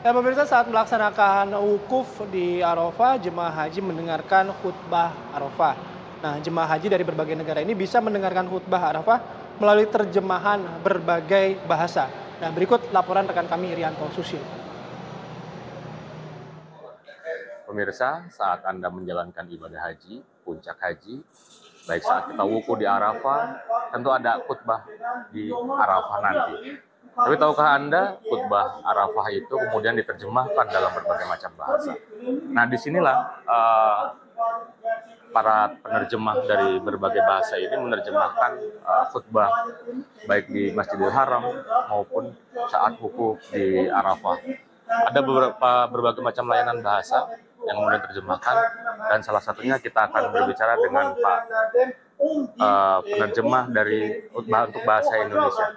Ya pemirsa, saat melaksanakan wukuf di Arafah, jemaah haji mendengarkan khutbah Arafah. Nah, jemaah haji dari berbagai negara ini bisa mendengarkan khutbah Arafah melalui terjemahan berbagai bahasa. Nah, berikut laporan rekan kami Irianto Susil. Pemirsa, saat Anda menjalankan ibadah haji, puncak haji, baik saat kita wukuf di Arafah, tentu ada khutbah di Arafah nanti. Tapi tahukah Anda, khutbah Arafah itu kemudian diterjemahkan dalam berbagai macam bahasa. Nah, disinilah para penerjemah dari berbagai bahasa ini menerjemahkan khutbah baik di Masjidil Haram maupun saat wukuf di Arafah. Ada berbagai macam layanan bahasa yang kemudian terjemahkan, dan salah satunya kita akan berbicara dengan Pak penerjemah dari khutbah untuk bahasa Indonesia.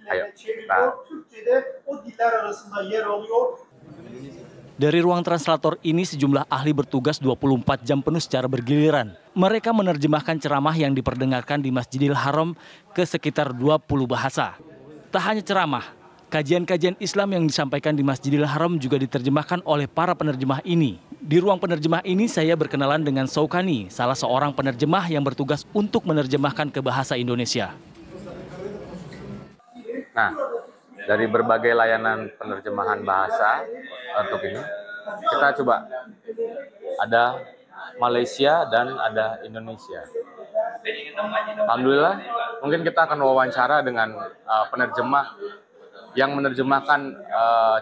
Ayo, kita. Dari ruang translator ini sejumlah ahli bertugas 24 jam penuh secara bergiliran. Mereka menerjemahkan ceramah yang diperdengarkan di Masjidil Haram ke sekitar 20 bahasa. Tak hanya ceramah, kajian-kajian Islam yang disampaikan di Masjidil Haram juga diterjemahkan oleh para penerjemah ini. Di ruang penerjemah ini saya berkenalan dengan Saukani, salah seorang penerjemah yang bertugas untuk menerjemahkan ke bahasa Indonesia. Nah, dari berbagai layanan penerjemahan bahasa untuk ini, kita coba ada Malaysia dan ada Indonesia. Alhamdulillah, mungkin kita akan wawancara dengan penerjemah yang menerjemahkan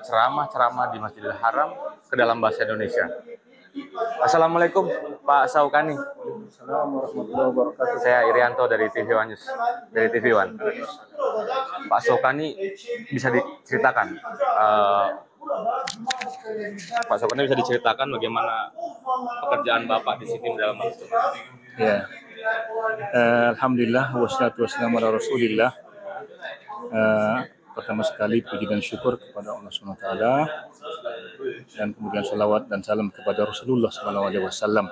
ceramah-ceramah di Masjidil Haram ke dalam bahasa Indonesia. Assalamualaikum Pak Saukani. Assalamualaikum warahmatullahi wabarakatuh. Saya Irianto dari TV One News, dari TV One. Pak Saukani bisa diceritakan, Pak Saukani bisa diceritakan bagaimana pekerjaan Bapak di sini dalam itu? Ya, Alhamdulillah wassalatu wassalamu ala Rasulillah. Pertama sekali puji dan syukur kepada Allah SWT, dan kemudian salawat dan salam kepada Rasulullah SAW.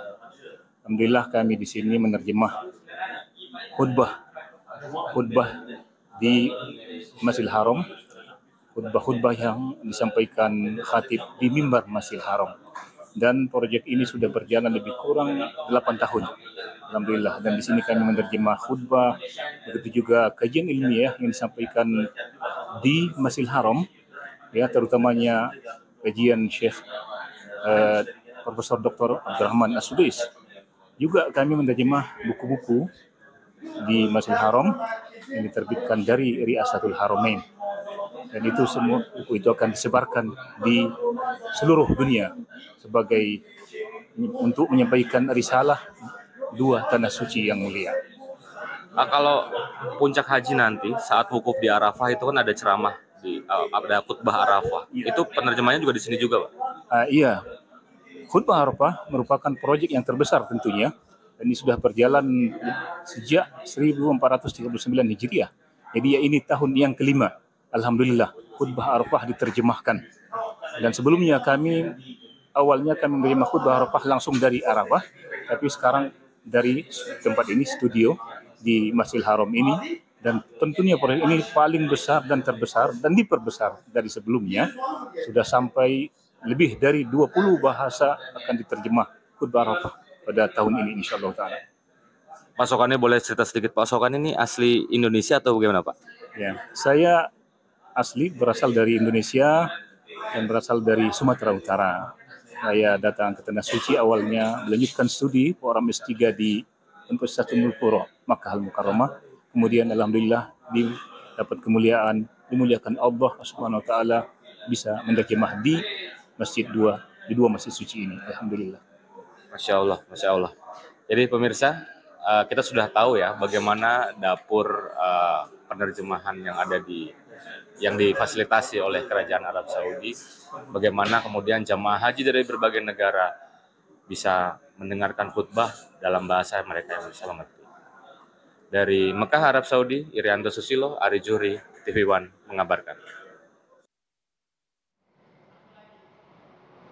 Alhamdulillah kami di sini menerjemah khutbah di Masjidil Haram, khutbah yang disampaikan khatib di mimbar Masjidil Haram. Dan proyek ini sudah berjalan lebih kurang 8 tahun. Alhamdulillah, dan di sini kami menerjemah khutbah, begitu juga kajian ilmiah yang disampaikan di Masjidil Haram, ya, terutamanya kajian Syekh Profesor Dr. Abdurrahman As-Sudais. Juga kami menerjemah buku-buku di Masjidil Haram yang diterbitkan dari Riasatul Haramain. Dan itu semua buku itu akan disebarkan di seluruh dunia sebagai untuk menyampaikan risalah dua tanah suci yang mulia. Kalau puncak haji nanti saat wukuf di Arafah itu kan ada ceramah ada khutbah Arafah. Itu penerjemahnya juga di sini juga, Pak? Iya, khutbah Arafah merupakan proyek yang terbesar tentunya, dan ini sudah berjalan sejak 1439 Hijriah. Jadi ya ini tahun yang kelima. Alhamdulillah khutbah Arafah diterjemahkan. Dan sebelumnya awalnya kami menerima khutbah Arafah langsung dari Arafah, tapi sekarang dari tempat ini, studio di Masjidil Haram ini, dan tentunya proyek ini paling besar dan terbesar dan diperbesar dari sebelumnya. Sudah sampai lebih dari 20 bahasa akan diterjemah khutbah Arafah pada tahun ini insyaallah taala. Pak Saukani boleh cerita sedikit, Pak Saukani ini asli Indonesia atau bagaimana, Pak? Ya, saya asli berasal dari Indonesia dan berasal dari Sumatera Utara. Saya datang ke Tanah Suci awalnya melanjutkan studi program S3 di Universitas Ummul Qura, Makkah Al-Mukarramah. Kemudian alhamdulillah dimuliakan Allah Subhanahu wa taala bisa menerjemah di di dua masjid suci ini. Alhamdulillah. Masya Allah, Masya Allah. Jadi pemirsa, kita sudah tahu ya bagaimana dapur penerjemahan yang difasilitasi oleh Kerajaan Arab Saudi, bagaimana kemudian jamaah haji dari berbagai negara bisa mendengarkan khutbah dalam bahasa mereka yang bisa mengerti. Dari Mekah, Arab Saudi, Irianto Susilo, Ari Juhri, TV One mengabarkan.